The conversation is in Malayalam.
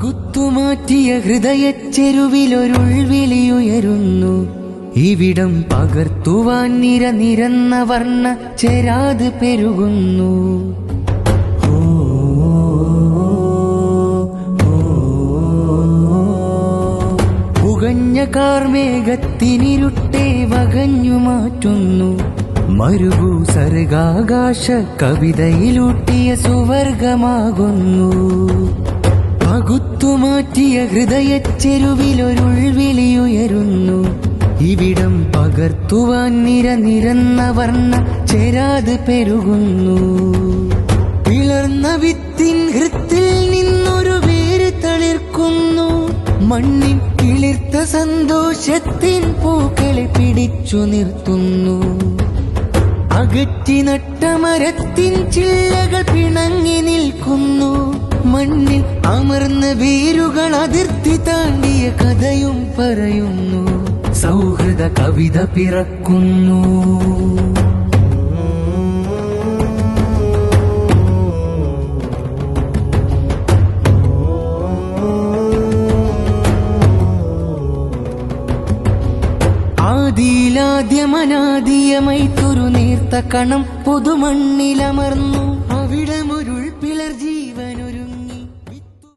പകുത്തുമാറ്റിയ ഹൃദയച്ചെരുവിലൊരുൾവിളിയുയരുന്നു. ഇവിടം പകർത്തുവാൻ നിരന്ന വർണ്ണ ചേരാത് പെരുകുന്നു. പുകഞ്ഞ കാർമേഘത്തിനിരുട്ടെ വകഞ്ഞു മാറ്റുന്നു. മരുഭൂ സർഗാകാശ കവിതയിലൂട്ടിയ സുവർഗമാകുന്നു. പകുത്തുമാറ്റിയ ഹൃദയച്ചെരുവിലൊരുൾവിളിയുയരുന്നു. ഇവിടം പകർത്തുവാൻ നിരന്ന വർണ്ണ ചേരാത് പെരുകുന്നു. പിളർന്ന വിത്തിൻ ഹൃത്തിൽ നിന്നൊരു വേര് തളിർക്കുന്നു. മണ്ണിൻ കിളിർത്ത സന്തോഷത്തിൻ പൂക്കളെ പിടിച്ചു നിർത്തുന്നു. അകറ്റി നട്ട മരത്തിൻ ചില്ലകൾ പിണങ്ങി നിൽക്കുന്നു. മണ്ണിൽ അമർന്ന വേരുകൾ അതിർത്തി താണ്ടിയ കഥയും പറയുന്നു. സൗഹൃദ കവിത പിറക്കുന്നു. ആദിയിലാദ്യമനാദിയമായി തുരുനീർത്ത കണം പുതുമണ്ണിലമർന്നു.